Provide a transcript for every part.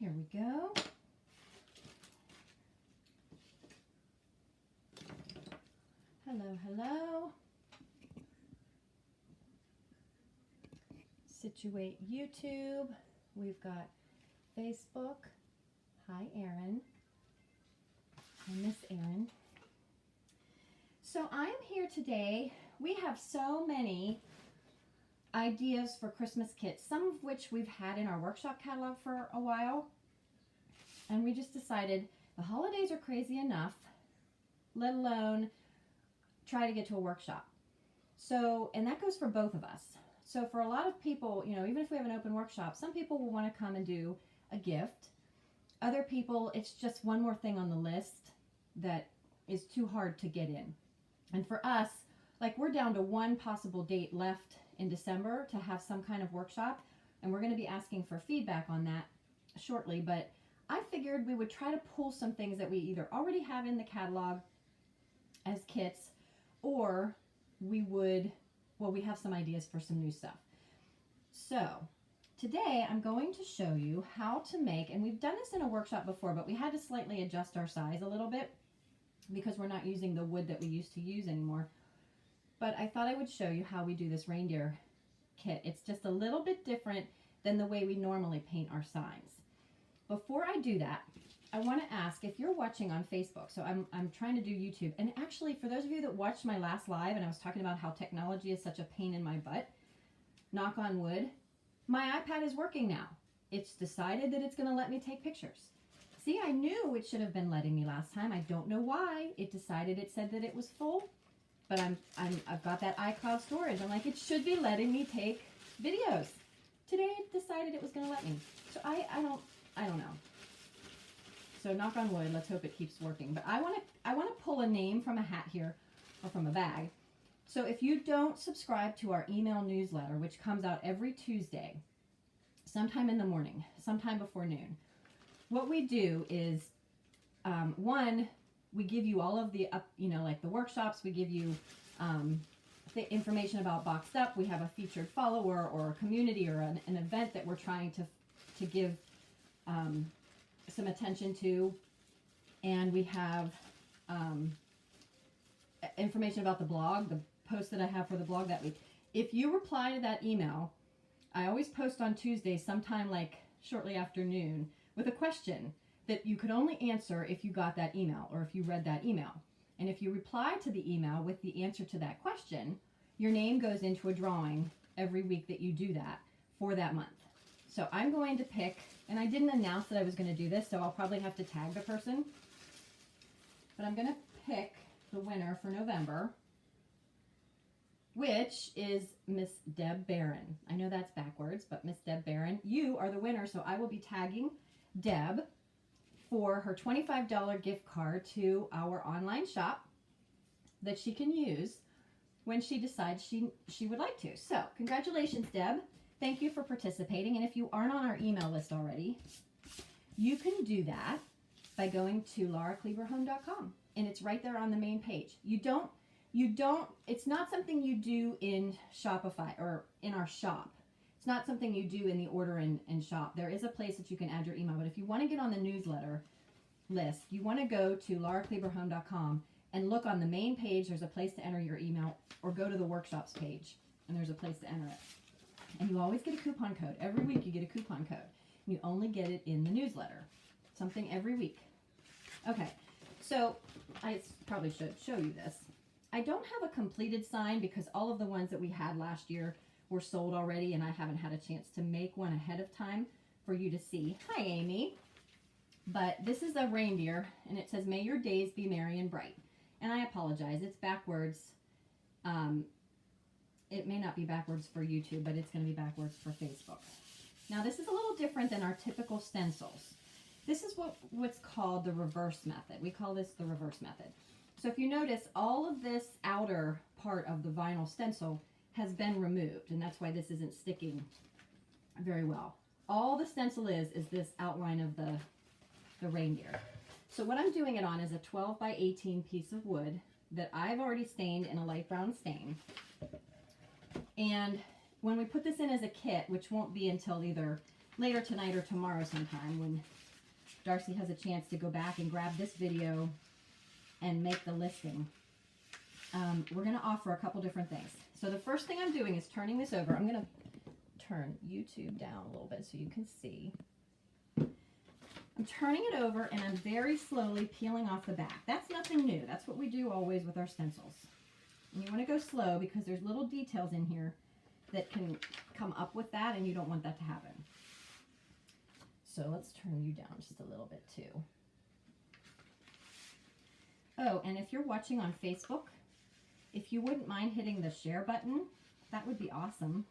Here we go. Hello, hello. Situate YouTube. We've got Facebook. Hi, Erin. I miss Erin. So I'm here today. We have so many ideas for Christmas kits, some of which we've had in our workshop catalog for a while. And we just decided the holidays are crazy enough, let alone try to get to a workshop. So, and that goes for both of us. So for a lot of people, you know, even if we have an open workshop, some people will want to come and do a gift. Other people, it's just one more thing on the list that is too hard to get in. And for us, like, we're down to one possible date left in December to have some kind of workshop, and we're going to be asking for feedback on that shortly. But I figured we would try to pull some things that we either already have in the catalog as kits, or we would, well, we have some ideas for some new stuff. So today I'm going to show you how to make, and we've done this in a workshop before, but we had to slightly adjust our size a little bit because we're not using the wood that we used to use anymore. But I thought I would show you how we do this reindeer kit. It's just a little bit different than the way we normally paint our signs. Before I do that, I want to ask if you're watching on Facebook. So I'm trying to do YouTube. And actually, for those of you that watched my last live and I was talking about how technology is such a pain in my butt, knock on wood, my iPad is working now. It's decided that it's going to let me take pictures. See, I knew it should have been letting me last time. I don't know why. It decided, it said that it was full, but I've got that iCloud storage. I'm like, it should be letting me take videos. Today it decided it was going to let me. So I don't know. So knock on wood, let's hope it keeps working. But I want to pull a name from a hat here, or from a bag. So if you don't subscribe to our email newsletter, which comes out every Tuesday, sometime in the morning, sometime before noon, what we do is, one, we give you all of the, like the workshops. We give you the information about Boxed Up. We have a featured follower or a community or an event that we're trying to give some attention to. And we have information about the blog, the post that I have for the blog that week. If you reply to that email, I always post on Tuesday sometime like shortly after noon with a question that you could only answer if you got that email or if you read that email. And if you reply to the email with the answer to that question, your name goes into a drawing every week that you do that for that month. So I'm going to pick, and I didn't announce that I was going to do this, so I'll probably have to tag the person. But I'm going to pick the winner for November, which is Miss Deb Barron. I know that's backwards, but Miss Deb Barron, you are the winner, so I will be tagging Deb for her $25 gift card to our online shop that she can use when she decides she would like to. So congratulations, Deb. Thank you for participating. And if you aren't on our email list already, you can do that by going to lauraklieberhome.com, and it's right there on the main page. It's not something you do in Shopify or in our shop. It's not something you do in the order and shop. There is a place that you can add your email, but if you want to get on the newsletter list, you want to go to lauraklieberhome.com and look on the main page. There's a place to enter your email, or go to the workshops page and there's a place to enter it. And you always get a coupon code. Every week you get a coupon code. You only get it in the newsletter. Something every week. Okay, so I probably should show you this. I don't have a completed sign because all of the ones that we had last year were sold already, and I haven't had a chance to make one ahead of time for you to see. Hi, Amy. But this is a reindeer, and it says, "May your days be merry and bright." And I apologize, it's backwards. It may not be backwards for YouTube, but it's going to be backwards for Facebook. Now, this is a little different than our typical stencils. This is what's called the reverse method. We call this the reverse method. So if you notice, all of this outer part of the vinyl stencil has been removed, and that's why this isn't sticking very well. All the stencil is this outline of the reindeer. So what I'm doing it on is a 12 by 18 piece of wood that I've already stained in a light brown stain. And when we put this in as a kit, which won't be until either later tonight or tomorrow sometime when Darcy has a chance to go back and grab this video and make the listing. We're going to offer a couple different things. So the first thing I'm doing is turning this over. I'm going to turn YouTube down a little bit so you can see. I'm turning it over and I'm very slowly peeling off the back. That's nothing new. That's what we do always with our stencils. And you want to go slow because there's little details in here that can come up with that, and you don't want that to happen. So let's turn you down just a little bit too. Oh, and if you're watching on Facebook, if you wouldn't mind hitting the share button, that would be awesome.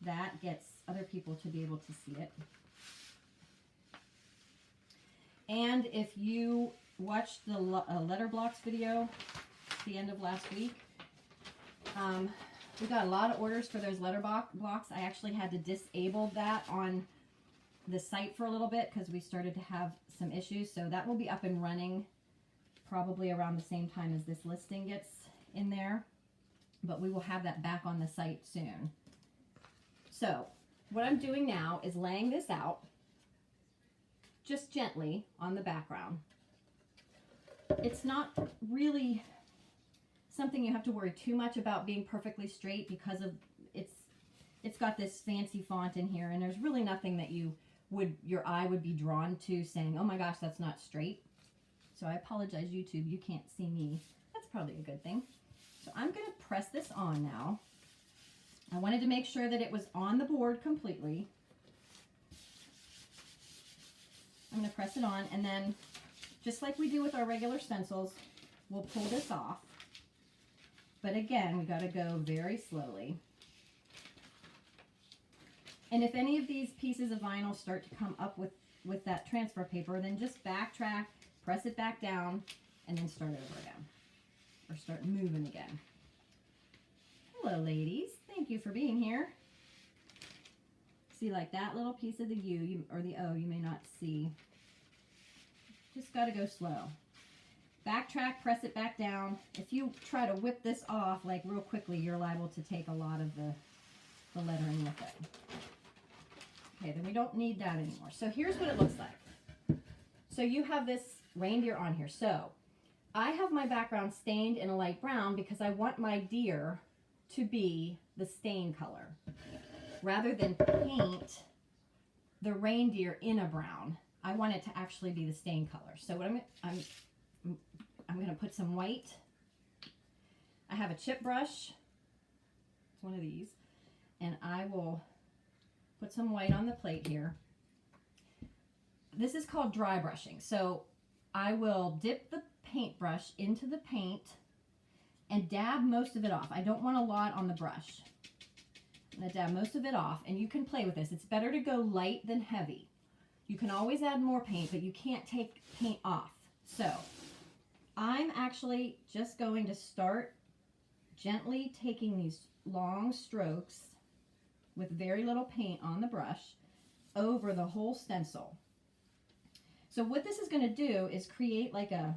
That gets other people to be able to see it. And if you watched the letter blocks video at the end of last week, we got a lot of orders for those letter blocks. I actually had to disable that on the site for a little bit because we started to have some issues. So that will be up and running probably around the same time as this listing gets in there. But we will have that back on the site soon. So what I'm doing now is laying this out just gently on the background. It's not really something you have to worry too much about being perfectly straight because of it's got this fancy font in here, and there's really nothing that your eye would be drawn to saying, oh my gosh, that's not straight. So I apologize, YouTube, you can't see me. That's probably a good thing. So I'm going to press this on now. I wanted to make sure that it was on the board completely. I'm going to press it on, and then just like we do with our regular stencils, we'll pull this off. But again, we got to go very slowly. And if any of these pieces of vinyl start to come up with that transfer paper, then just backtrack, press it back down, and then start over again. Or start moving again. Hello, ladies. Thank you for being here. See, like that little piece of the U or the O you may not see. Just got to go slow. Backtrack, press it back down. If you try to whip this off like real quickly, you're liable to take a lot of the lettering with it. Okay, then we don't need that anymore. So here's what it looks like. So you have this reindeer on here. So I have my background stained in a light brown because I want my deer to be the stain color. Rather than paint the reindeer in a brown, I want it to actually be the stain color. So what I'm going to put some white. I have a chip brush. It's one of these. And I will put some white on the plate here. This is called dry brushing. So I will dip the paintbrush into the paint and dab most of it off. I don't want a lot on the brush. I'm going to dab most of it off, and you can play with this. It's better to go light than heavy. You can always add more paint, but you can't take paint off. So I'm actually just going to start gently taking these long strokes with very little paint on the brush over the whole stencil. So what this is going to do is create like a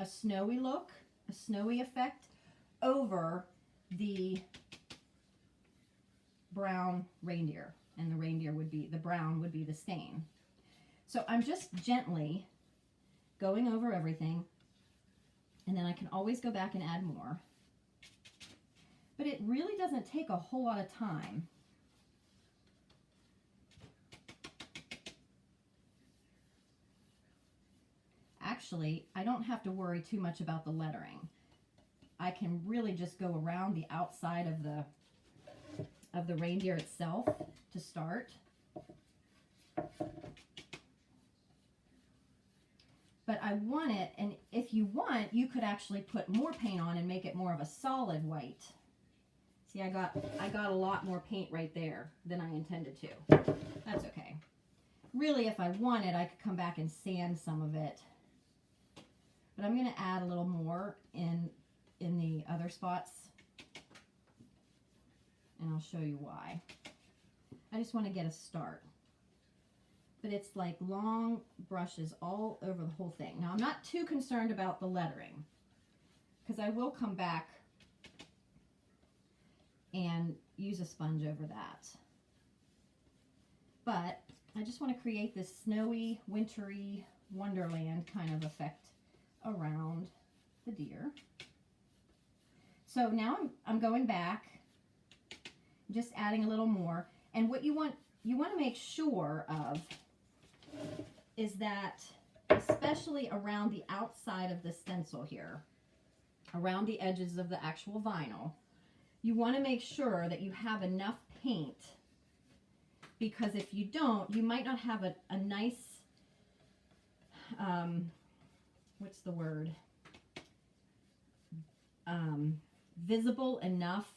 snowy look, a snowy effect over the brown reindeer, and the reindeer would be, the brown would be the stain. So I'm just gently going over everything, and then I can always go back and add more. But it really doesn't take a whole lot of time. Actually, I don't have to worry too much about the lettering. I can really just go around the outside of the reindeer itself to start. But I want it, and if you want, you could actually put more paint on and make it more of a solid white. See, I got a lot more paint right there than I intended to. That's okay. Really, if I wanted, I could come back and sand some of it. But I'm going to add a little more in the other spots, and I'll show you why. I just want to get a start. But it's like long brushes all over the whole thing. Now, I'm not too concerned about the lettering because I will come back and use a sponge over that. But I just want to create this snowy, wintry wonderland kind of effect around the deer. So now I'm going back, just adding a little more. And what you want to make sure of is that, especially around the outside of the stencil here, around the edges of the actual vinyl, you want to make sure that you have enough paint, because if you don't, you might not have a nice, what's the word, visible enough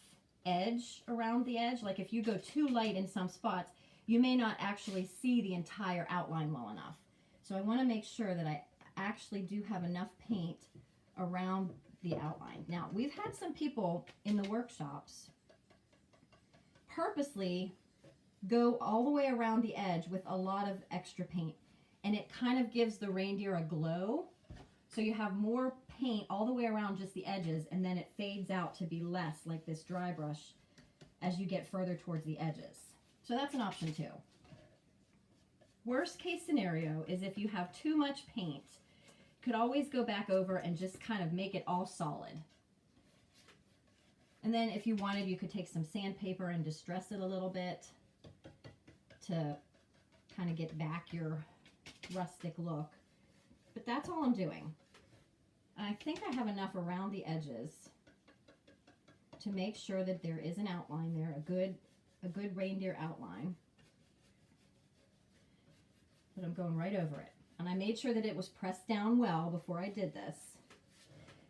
edge around the edge. Like if you go too light in some spots, you may not actually see the entire outline well enough. So I want to make sure that I actually do have enough paint around the outline. Now, we've had some people in the workshops purposely go all the way around the edge with a lot of extra paint, and it kind of gives the reindeer a glow. So you have more paint all the way around just the edges, and then it fades out to be less like this dry brush as you get further towards the edges. So that's an option too. Worst case scenario is if you have too much paint, you could always go back over and just kind of make it all solid. And then if you wanted, you could take some sandpaper and distress it a little bit to kind of get back your rustic look. But that's all I'm doing. I think I have enough around the edges to make sure that there is an outline there, a good reindeer outline. But I'm going right over it. And I made sure that it was pressed down well before I did this.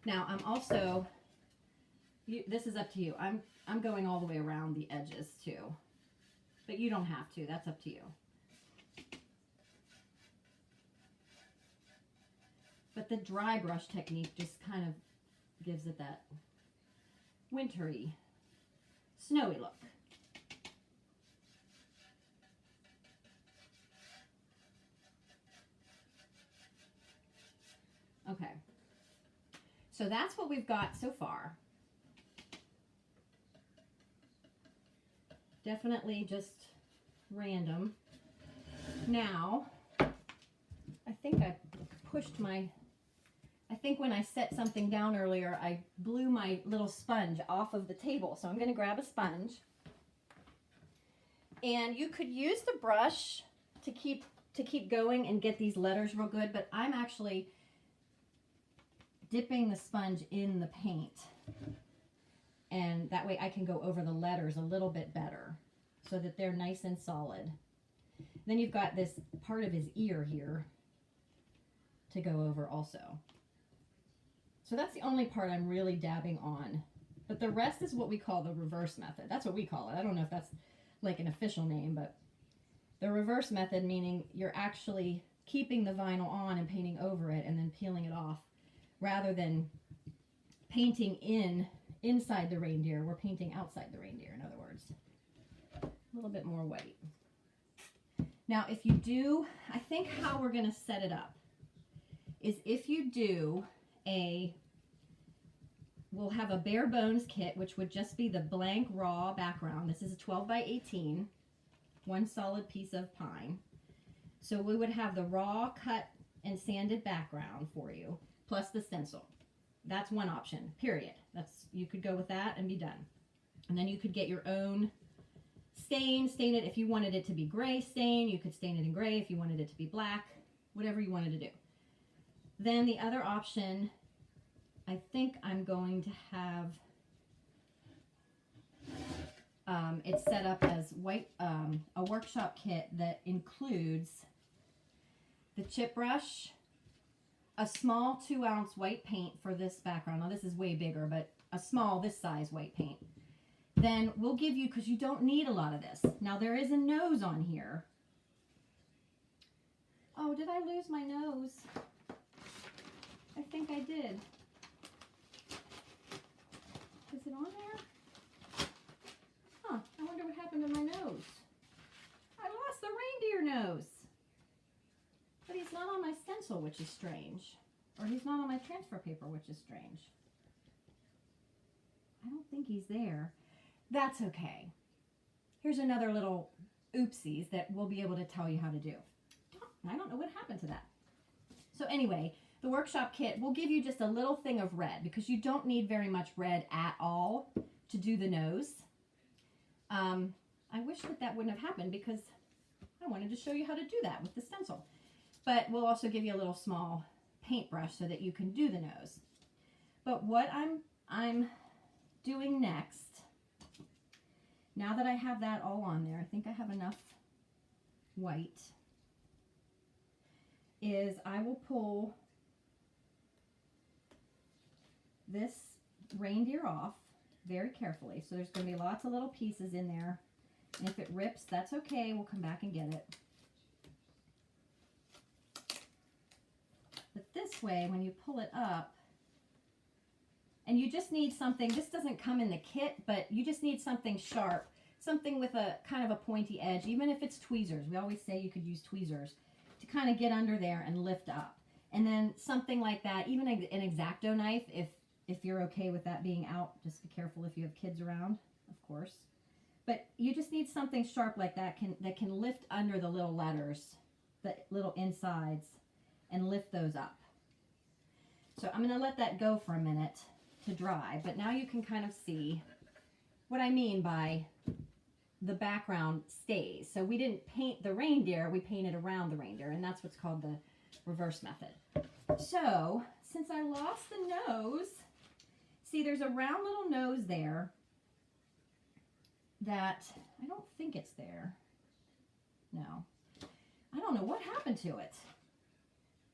Now I'm also, this is up to you. I'm going all the way around the edges too. But you don't have to, that's up to you. But the dry brush technique just kind of gives it that wintry, snowy look. Okay, so that's what we've got so far. Definitely just random. Now, I think I pushed my, I think when I set something down earlier, I blew my little sponge off of the table. So I'm going to grab a sponge. And you could use the brush to keep going and get these letters real good, but I'm actually dipping the sponge in the paint. And that way I can go over the letters a little bit better so that they're nice and solid. Then you've got this part of his ear here to go over also. So that's the only part I'm really dabbing on. But the rest is what we call the reverse method. That's what we call it. I don't know if that's like an official name, but the reverse method, meaning you're actually keeping the vinyl on and painting over it and then peeling it off, rather than painting inside the reindeer. We're painting outside the reindeer, in other words. A little bit more white. Now, if you do, I think how we're going to set it up is if you do we'll have a bare bones kit, which would just be the blank raw background. This is a 12 by 18, one solid piece of pine. So we would have the raw cut and sanded background for you, plus the stencil. That's one option, period. You could go with that and be done. And then you could get your own stain it. If you wanted it to be gray stain, you could stain it in gray. If you wanted it to be black, whatever you wanted to do. Then the other option, I think I'm going to have it set up as white, a workshop kit that includes the chip brush, a small 2-ounce white paint for this background. Now this is way bigger, but a small, this size white paint. Then we'll give you, because you don't need a lot of this. Now there is a nose on here. Oh, did I lose my nose? I think I did. Is it on there? Huh, I wonder what happened to my nose. I lost the reindeer nose. But he's not on my stencil, which is strange. Or he's not on my transfer paper, which is strange. I don't think he's there. That's okay. Here's another little oopsies that we'll be able to tell you how to do. I don't know what happened to that. So anyway, the workshop kit will give you just a little thing of red because you don't need very much red at all to do the nose. I wish that wouldn't have happened because I wanted to show you how to do that with the stencil. But we'll also give you a little small paintbrush so that you can do the nose. But what I'm doing next, now that I have that all on there, I think I have enough white, is I will pull this reindeer off very carefully. So there's going to be lots of little pieces in there. And if it rips, that's okay. We'll come back and get it. But this way, when you pull it up, and you just need something, this doesn't come in the kit, but you just need something sharp, something with a kind of a pointy edge, even if it's tweezers. We always say you could use tweezers to kind of get under there and lift up. And then something like that, even an X-Acto knife, if you're okay with that being out. Just be careful if you have kids around, of course. But you just need something sharp like that that can lift under the little letters, the little insides, and lift those up. So I'm going to let that go for a minute to dry, but now you can kind of see what I mean by the background stays. So we didn't paint the reindeer, we painted around the reindeer, and that's what's called the reverse method. So since I lost the nose, see there's a round little nose there that I don't think it's there. No. I don't know what happened to it.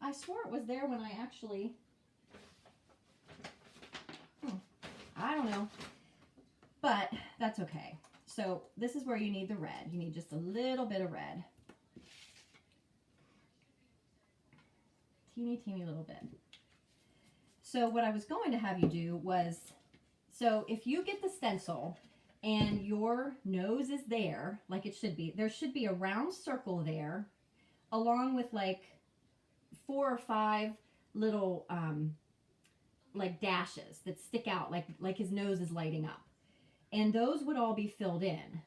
I swore it was there when I actually... I don't know. But that's okay. So this is where you need the red. You need just a little bit of red. Teeny, teeny little bit. So what I was going to have you do was, so if you get the stencil and your nose is there, like it should be, there should be a round circle there, along with like 4 or 5 little like dashes that stick out, like his nose is lighting up. And those would all be filled in,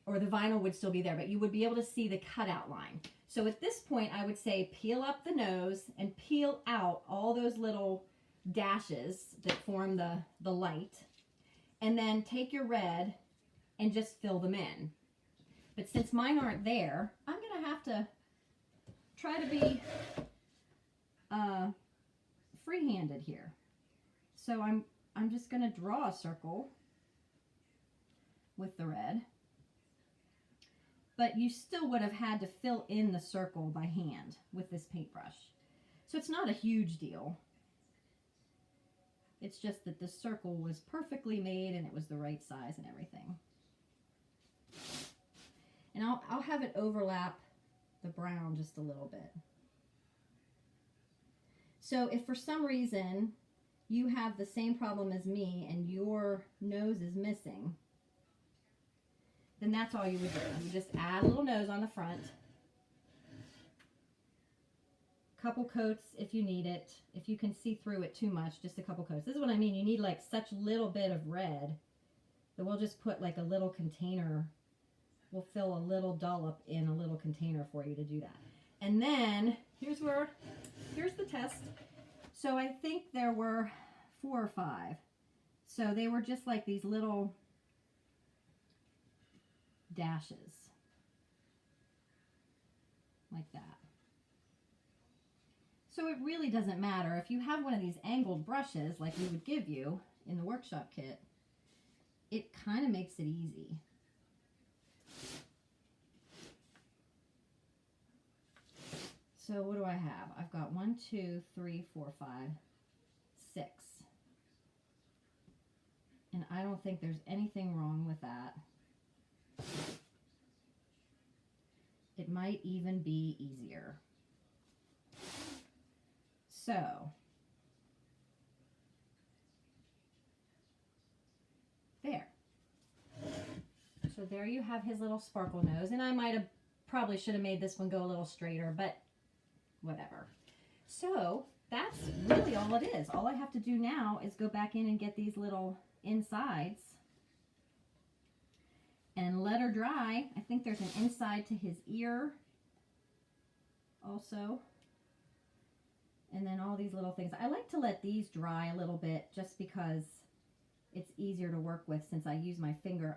or the vinyl would still be there, but you would be able to see the cutout line. So at this point, I would say peel up the nose and peel out all those little dashes that form the light, and then take your red and just fill them in. But since mine aren't there, I'm gonna have to try to be free-handed here. So I'm just gonna draw a circle with the red, but you still would have had to fill in the circle by hand with this paintbrush. So it's not a huge deal. It's just that the circle was perfectly made and it was the right size and everything. And I'll have it overlap the brown just a little bit. So if for some reason you have the same problem as me and your nose is missing, then that's all you would do. You just add a little nose on the front. Couple coats if you need it. If you can see through it too much, just a couple coats. This is what I mean. You need like such little bit of red that we'll just put like a little container. We'll fill a little dollop in a little container for you to do that. And then here's the test. So I think there were 4 or 5. So they were just like these little dashes like that. So it really doesn't matter. If you have one of these angled brushes like we would give you in the workshop kit, it kind of makes it easy. So what do I have? I've got 1, 2, 3, 4, 5, 6. And I don't think there's anything wrong with that. It might even be easier. So, there. So there you have his little sparkle nose. And I probably should have made this one go a little straighter, but whatever. So that's really all it is. All I have to do now is go back in and get these little insides and let her dry. I think there's an inside to his ear also. And then all these little things. I like to let these dry a little bit just because it's easier to work with since I use my finger.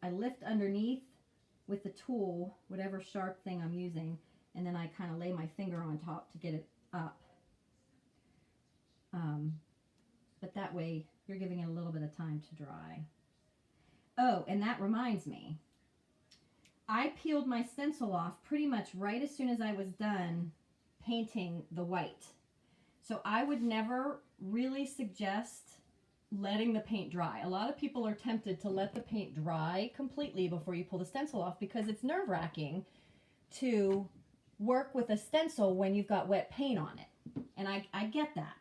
I lift underneath with the tool, whatever sharp thing I'm using, and then I kind of lay my finger on top to get it up. But that way you're giving it a little bit of time to dry. Oh, and that reminds me. I peeled my stencil off pretty much right as soon as I was done painting the white. So I would never really suggest letting the paint dry. A lot of people are tempted to let the paint dry completely before you pull the stencil off because it's nerve-wracking to work with a stencil when you've got wet paint on it. And I get that.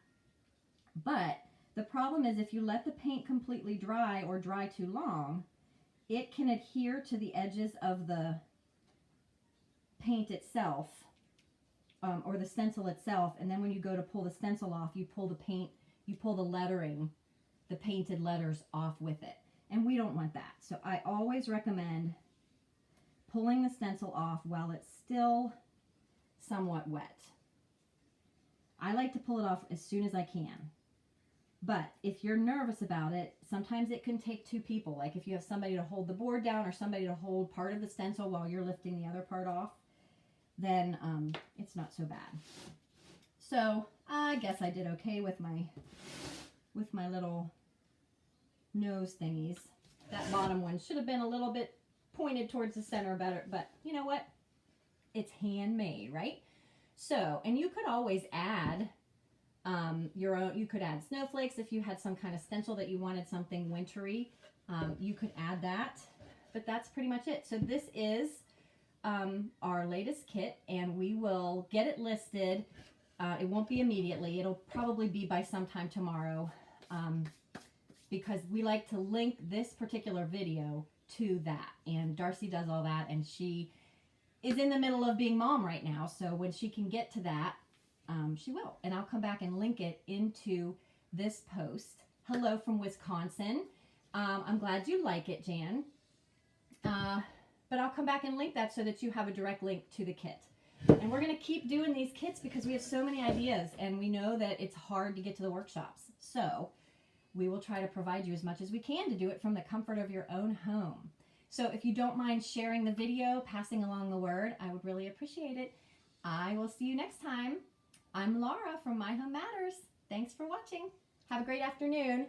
But the problem is if you let the paint completely dry or dry too long, it can adhere to the edges of the paint itself, or the stencil itself, and then when you go to pull the stencil off, you pull the paint, you pull the lettering, the painted letters off with it. And we don't want that. So I always recommend pulling the stencil off while it's still somewhat wet. I like to pull it off as soon as I can. But if you're nervous about it, sometimes it can take two people. Like if you have somebody to hold the board down or somebody to hold part of the stencil while you're lifting the other part off, then it's not so bad. So I guess I did okay with my little nose thingies. That bottom one should have been a little bit pointed towards the center better, but you know what? It's handmade, right? So, and you could always add your own, you could add snowflakes if you had some kind of stencil that you wanted something wintry. You could add that, but that's pretty much it. So this is our latest kit, and we will get it listed. It won't be immediately. It'll probably be by sometime tomorrow, because we like to link this particular video to that. And Darcy does all that, and she is in the middle of being mom right now. So when she can get to that, she will. And I'll come back and link it into this post. Hello from Wisconsin. I'm glad you like it, Jan. But I'll come back and link that so that you have a direct link to the kit. And we're going to keep doing these kits because we have so many ideas, and we know that it's hard to get to the workshops. So we will try to provide you as much as we can to do it from the comfort of your own home. So if you don't mind sharing the video, passing along the word, I would really appreciate it. I will see you next time. I'm Laura from My Home Matters. Thanks for watching. Have a great afternoon.